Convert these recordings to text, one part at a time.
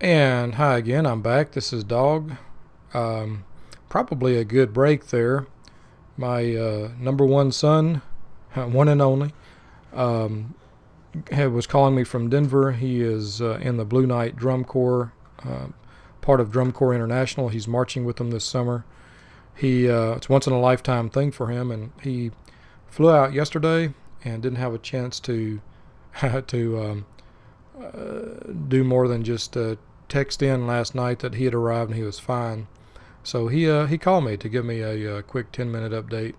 And hi again, I'm back. This is Dog. Um, Probably a good break there. My number one son, one and only, um, was calling me from Denver. He is in the Blue Knight Drum Corps, uh, part of Drum Corps International. He's marching with them this summer. It's once in a lifetime thing for him, and he flew out yesterday and didn't have a chance to to do more than just text in last night that he had arrived and he was fine. So he called me to give me a quick 10-minute update.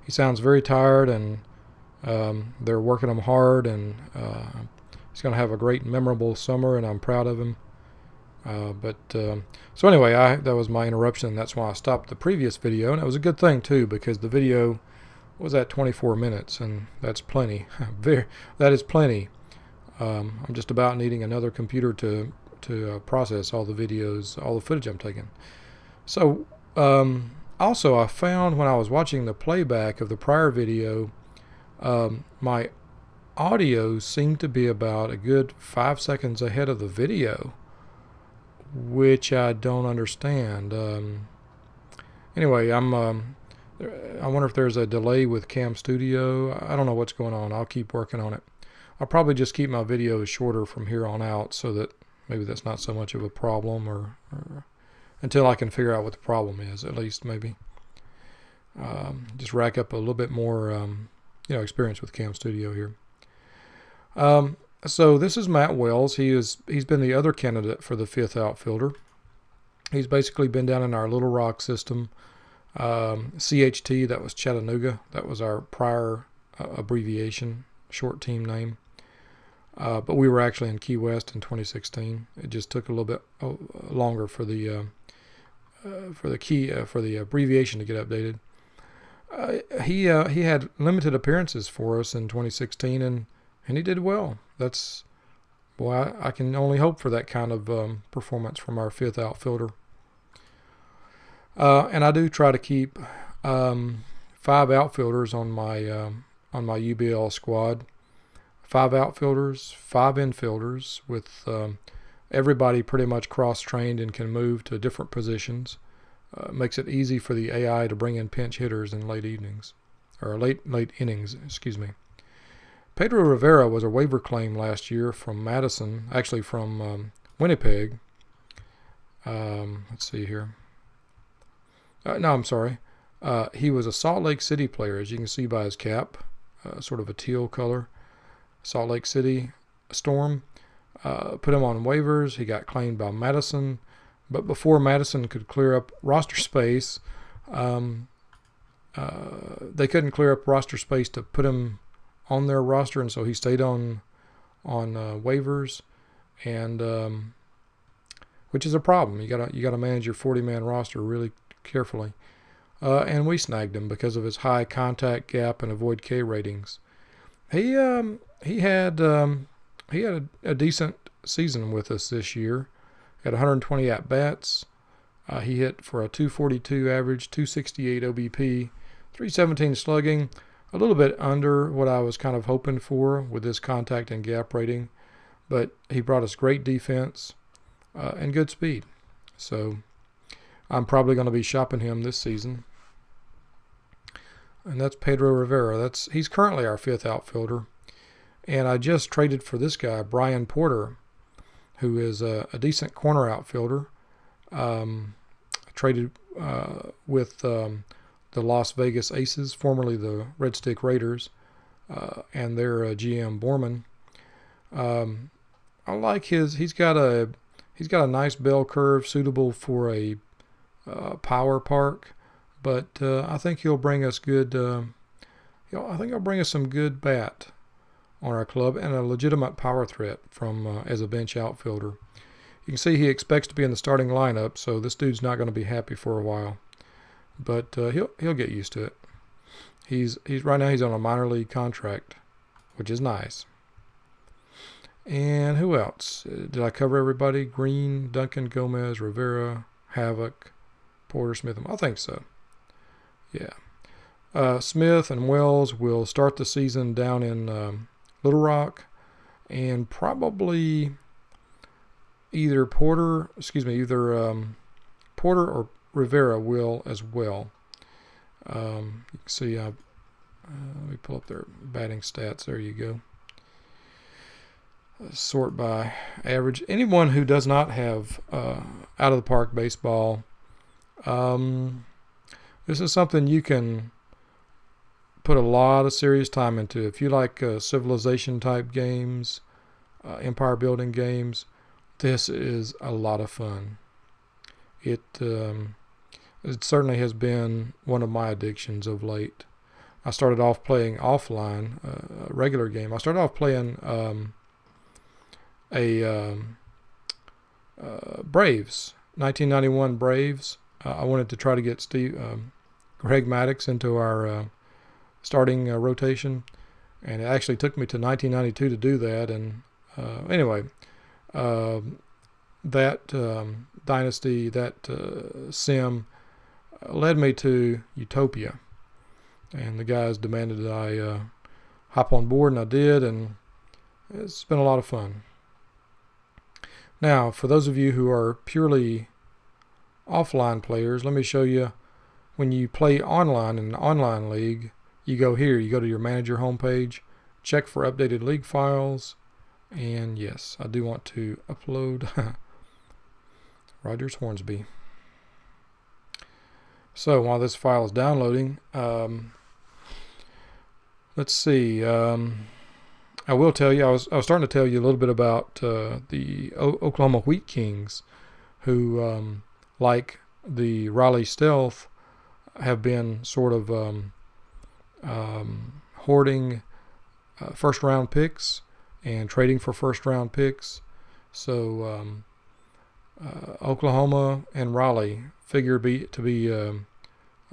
He sounds very tired, and they're working him hard, and he's going to have a great, memorable summer, and I'm proud of him. So anyway, that was my interruption. That's why I stopped the previous video, and it was a good thing too because the video was at 24 minutes, and that's plenty. That is plenty. I'm just about needing another computer to process all the videos, all the footage I'm taking. So also, I found when I was watching the playback of the prior video, my audio seemed to be about a good 5 seconds ahead of the video, which I don't understand. Anyway, I wonder if there's a delay with Camstudio. I don't know what's going on. I'll keep working on it. I'll probably just keep my videos shorter from here on out so that maybe that's not so much of a problem, or until I can figure out what the problem is, at least maybe. Just rack up a little bit more experience with Camstudio here. So this is Matt Wells. He's been the other candidate for the fifth outfielder. He's basically been down in our Little Rock system. CHT, that was Chattanooga. That was our prior abbreviation, short team name. But we were actually in Key West in 2016. It just took a little bit longer for the abbreviation to get updated. He had limited appearances for us in 2016, and he did well. I can only hope for that kind of performance from our fifth outfielder. And I do try to keep 5 outfielders on my UBL squad. 5 outfielders, 5 infielders, with everybody pretty much cross-trained and can move to different positions. Makes it easy for the AI to bring in pinch hitters in late innings. Excuse me. Pedro Rivera was a waiver claim last year from Madison, actually from Winnipeg. Let's see here. No, I'm sorry. He was a Salt Lake City player, as you can see by his cap, sort of a teal color. Salt Lake City Storm. Put him on waivers. He got claimed by Madison. But before Madison could clear up roster space, they couldn't clear up roster space to put him on their roster, and so he stayed on waivers, and which is a problem. You gotta manage your 40-man roster really carefully. And we snagged him because of his high contact gap and avoid K ratings. He had a decent season with us this year. Had 120 at bats. He hit for a 242 average, 268 OBP, 317 slugging, a little bit under what I was kind of hoping for with this contact and gap rating, but he brought us great defense and good speed. So I'm probably going to be shopping him this season. And that's Pedro Rivera. He's currently our fifth outfielder. And I just traded for this guy, Brian Porter, who is a decent corner outfielder. I traded with the Las Vegas Aces, formerly the Red Stick Raiders, and their GM Borman. I like he's got a nice bell curve suitable for a power park, but I think he'll bring us I think he'll bring us some good bat on our club and a legitimate power threat from as a bench outfielder. You can see he expects to be in the starting lineup, so this dude's not going to be happy for a while, but he'll get used to it. He's right now he's on a minor league contract, which is nice. And who else? Did I cover everybody? Green, Duncan, Gomez, Rivera, Havoc, Porter, Smith. I think so. Yeah. Smith and Wells will start the season down in Little Rock, and probably either Porter or Rivera will as well. You can see, let me pull up their batting stats. There you go. Sort by average. Anyone who does not have out of the park baseball, this is something you can put a lot of serious time into. If you like civilization type games, empire building games, this is a lot of fun. It certainly has been one of my addictions of late. I started off playing offline, a regular game. I started off playing Braves, 1991 Braves. I wanted to try to get Greg Maddux into our starting rotation, and it actually took me to 1992 to do that. And anyway, that dynasty, that sim led me to Utopia, and the guys demanded that I hop on board, and I did, and it's been a lot of fun. Now, for those of you who are purely offline players, let me show you. When you play online in an online league, you go here, you go to your manager homepage, check for updated league files, and yes, I do want to upload Rogers Hornsby. So while this file is downloading, let's see. I will tell you, I was starting to tell you a little bit about the Oklahoma Wheat Kings, who, like the Raleigh Stealth, have been sort of hoarding first-round picks and trading for first-round picks. So Oklahoma and Raleigh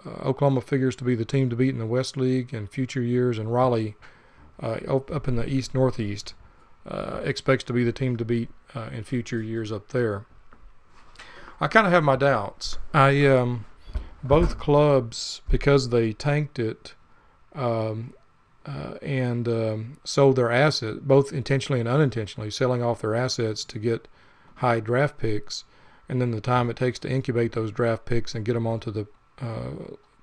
Oklahoma figures to be the team to beat in the West League in future years, and Raleigh up in the East Northeast expects to be the team to beat in future years up there. I kind of have my doubts. Both clubs, because they tanked it and sold their assets, both intentionally and unintentionally, selling off their assets to get high draft picks, and then the time it takes to incubate those draft picks and get them onto the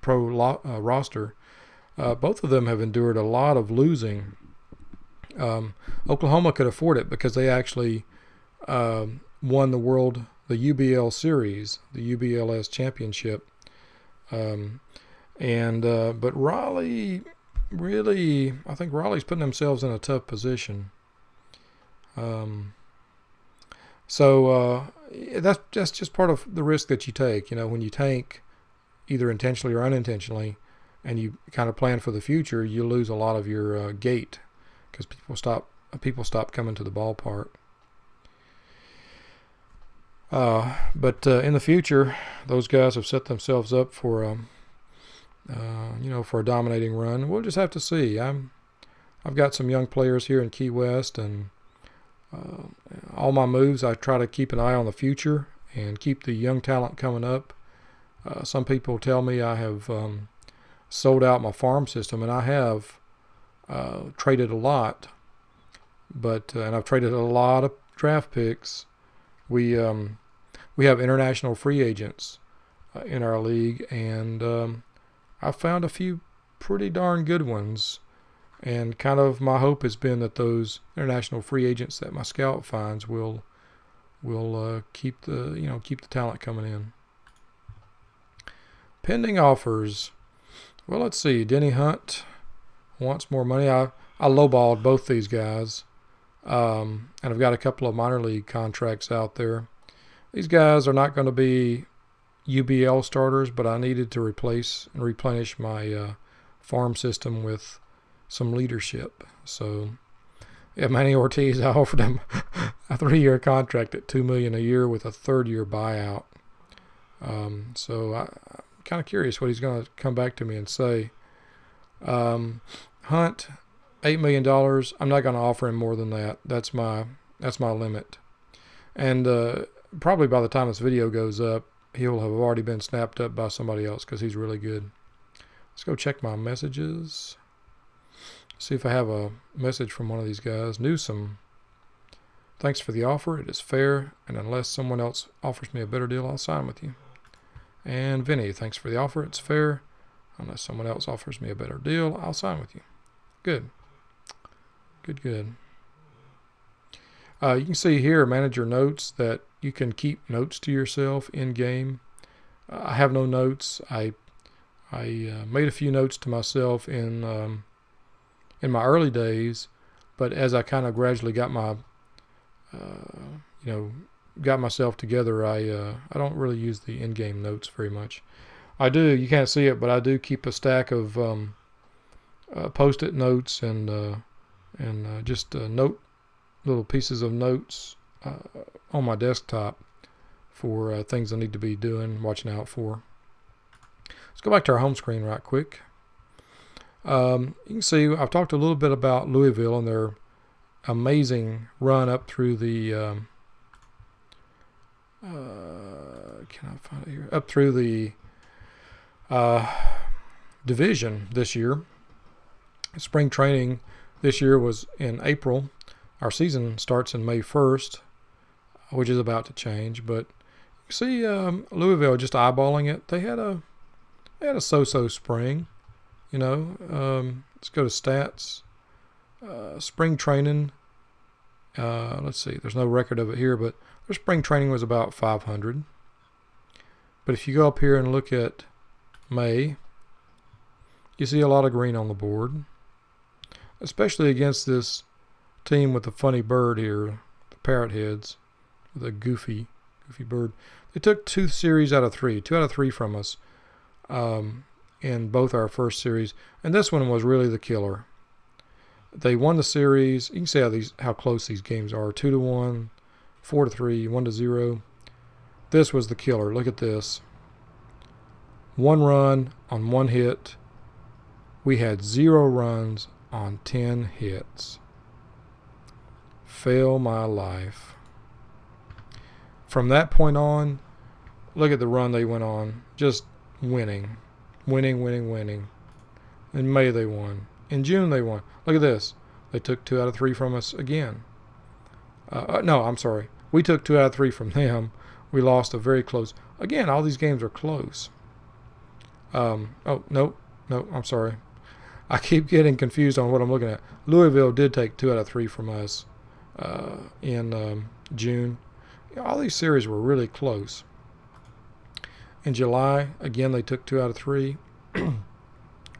pro roster. Both of them have endured a lot of losing. Oklahoma could afford it because they actually won the UBL series, the UBLS championship. But Raleigh, really, I think Raleigh's putting themselves in a tough position. So that's just part of the risk that you take. You know, when you tank, either intentionally or unintentionally, and you kind of plan for the future, you lose a lot of your gait because people stop coming to the ballpark. But in the future, those guys have set themselves up for for a dominating run. We'll just have to see. I've got some young players here in Key West, and all my moves, I try to keep an eye on the future and keep the young talent coming up. Some people tell me I have sold out my farm system, and I have traded a lot, and I've traded a lot of draft picks. We have international free agents in our league, and I found a few pretty darn good ones. And kind of my hope has been that those international free agents that my scout finds will keep the talent coming in. Pending offers. Well, let's see. Denny Hunt wants more money. I lowballed both these guys, and I've got a couple of minor league contracts out there. These guys are not going to be UBL starters, but I needed to replace and replenish my farm system with some leadership. So, yeah, Manny Ortiz, I offered him a 3-year contract at $2 million a year with a 3rd-year buyout. So I'm kind of curious what he's going to come back to me and say. Hunt, $8 million. I'm not going to offer him more than that. That's my limit. And probably by the time this video goes up, he'll have already been snapped up by somebody else because he's really good. Let's go check my messages. See if I have a message from one of these guys. Newsom, Thanks for the offer. It is fair, and unless someone else offers me a better deal, I'll sign with you. And Vinny, thanks for the offer. It's fair. Unless someone else offers me a better deal, I'll sign with you. Good. Good, good. You can see here, manager notes, that you can keep notes to yourself in game. I have no notes. I made a few notes to myself in my early days, but as I kind of gradually got my got myself together, I don't really use the in-game notes very much. I do. You can't see it, but I do keep a stack of post-it notes and just little pieces of notes on my desktop for things I need to be doing, watching out for. Let's go back to our home screen right quick. You can see I've talked a little bit about Louisville and their amazing run up through the can I find it here? Up through the division this year. Spring training this year was in April. Our season starts in May 1st, which is about to change. But you see Louisville, just eyeballing it, they had a so-so spring. Let's go to stats. Spring training. Let's see. There's no record of it here, but their spring training was about 500. But if you go up here and look at May, you see a lot of green on the board, especially against this team with the funny bird here, the Parrot heads, with a goofy bird. They took 2 series out of 3, 2 out of 3 from us in both our first series, and this one was really the killer. They won the series. You can see how close these games are: 2-1, 4-3, 1-0. This was the killer. Look at this. 1 run on 1 hit. We had 0 runs on 10 hits. Fail my life. From that point on, look at the run they went on. Just winning. Winning. In May they won. In June they won. Look at this. They took 2 out of 3 from us again. No, I'm sorry. We took 2 out of 3 from them. We lost a very close. Again, all these games are close. Oh, no, I'm sorry. I keep getting confused on what I'm looking at. Louisville did take 2 out of 3 from us in June. All these series were really close. In July, again, they took 2 out of 3.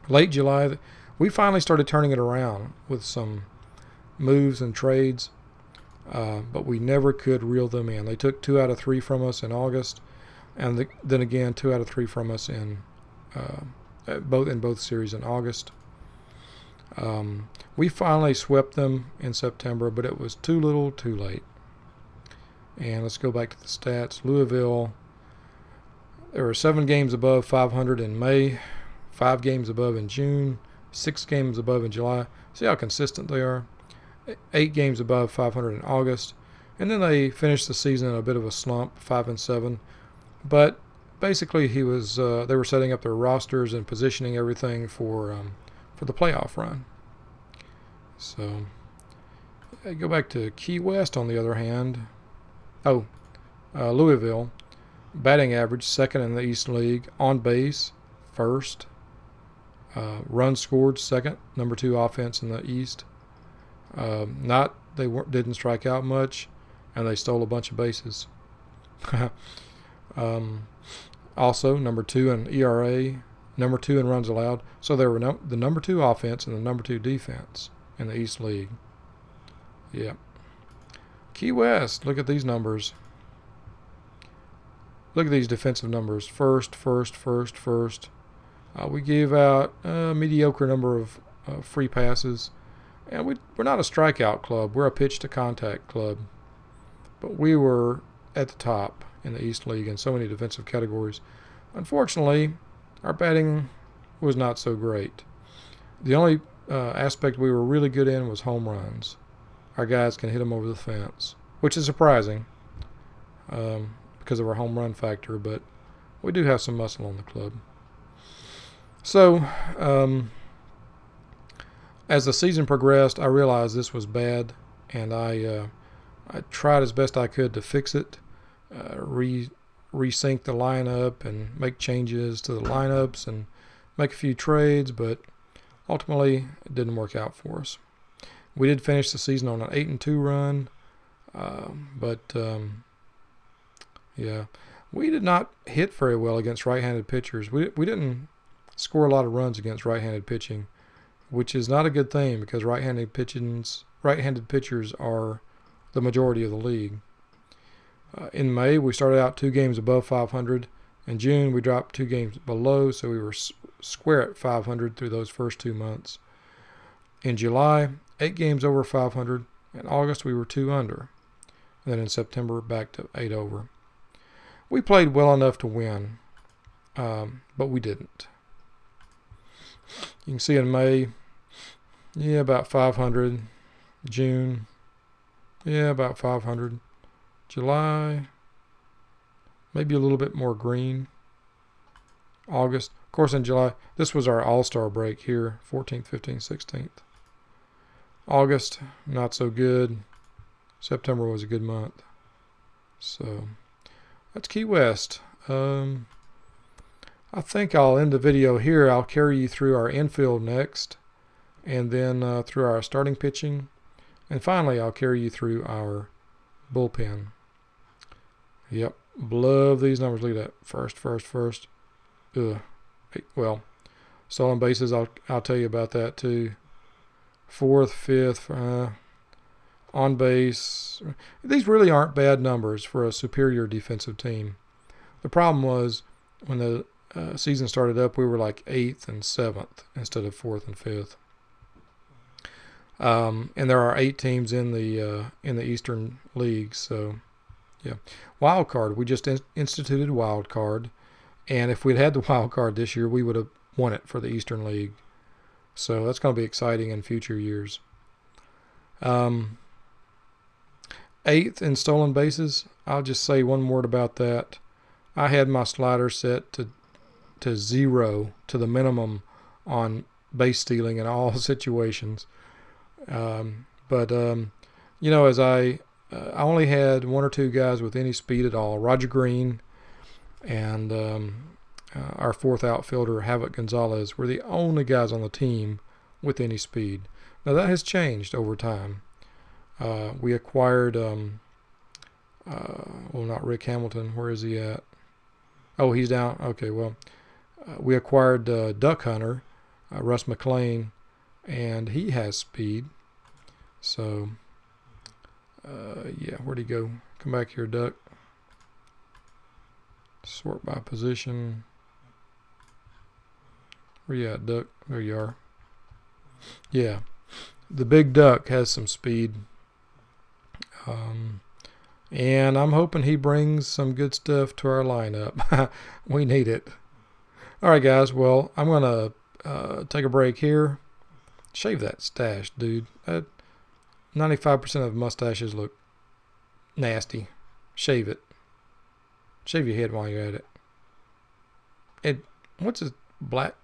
Late July, we finally started turning it around with some moves and trades, but we never could reel them in. They took 2 out of 3 from us in August, and then again 2 out of 3 from us in both series in August. We finally swept them in September, but it was too little, too late. And let's go back to the stats. Louisville, there were 7 games above 500 in May, 5 games above in June, 6 games above in July. See how consistent they are? 8 games above 500 in August. And then they finished the season in a bit of a slump, 5-7. But basically they were setting up their rosters and positioning everything for the playoff run. So go back to Key West on the other hand. Louisville, batting average 2nd in the East League, on base 1st, runs scored 2nd, number 2 offense in the East. Didn't strike out much, and they stole a bunch of bases. Also number 2 in ERA, number 2 in runs allowed. So they were the number 2 offense and the number 2 defense in the East League. Yep. Key West, look at these numbers. Look at these defensive numbers. First. We gave out a mediocre number of free passes. And we're not a strikeout club. We're a pitch-to-contact club. But we were at the top in the East League in so many defensive categories. Unfortunately, our batting was not so great. The only aspect we were really good in was home runs. Our guys can hit them over the fence, which is surprising because of our home run factor, but we do have some muscle on the club. So, as the season progressed, I realized this was bad, and I I tried as best I could to fix it, resync the lineup and make changes to the lineups and make a few trades, but ultimately it didn't work out for us. We did finish the season on an 8-2 run, yeah, we did not hit very well against right-handed pitchers. We didn't score a lot of runs against right-handed pitching, which is not a good thing because right-handed pitchers are the majority of the league. In May, we started out 2 games above 500. In June, we dropped 2 games below, so we were square at 500 through those first 2 months. In July, 8 games over 500. In August, we were 2 under. And then in September, back to 8 over. We played well enough to win, but we didn't. You can see in May, yeah, about 500. June, yeah, about 500. July, maybe a little bit more green. August, of course, in July, this was our all-star break here, 14th, 15th, 16th. August, not so good. September was a good month. So that's Key West. I think I'll end the video here. I'll carry you through our infield next, and then through our starting pitching, and finally I'll carry you through our bullpen. Yep, love these numbers. Look at that. First. Well, stolen bases, I'll tell you about that too. 4th, 5th, on base. These really aren't bad numbers for a superior defensive team. The problem was when the season started up, we were like 8th and 7th instead of 4th and 5th. And there are 8 teams in the Eastern League, so yeah. Wild card, we just instituted wild card, and if we'd had the wild card this year, we would have won it for the Eastern League. So that's going to be exciting in future years. 8th in stolen bases. I'll just say one word about that. I had my slider set to 0, to the minimum on base stealing in all situations. You know, as I only had 1 or 2 guys with any speed at all. Roger Green and our 4th outfielder, Havoc Gonzalez, were the only guys on the team with any speed. Now that has changed over time. We acquired, well, not Rick Hamilton. Where is he at? Oh, he's down. Okay, well, we acquired Duck Hunter, Russ McLean, and he has speed. So, yeah, where'd he go? Come back here, Duck. Sort by position. Where you at, Duck? There you are. Yeah, the big Duck has some speed. And I'm hoping he brings some good stuff to our lineup. We need it. All right, guys. Well, I'm going to take a break here. Shave that stash, dude. 95% of mustaches look nasty. Shave it. Shave your head while you're at it. What's this black?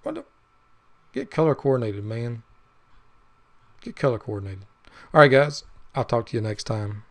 Get color coordinated, man. Get color coordinated. All right, guys. I'll talk to you next time.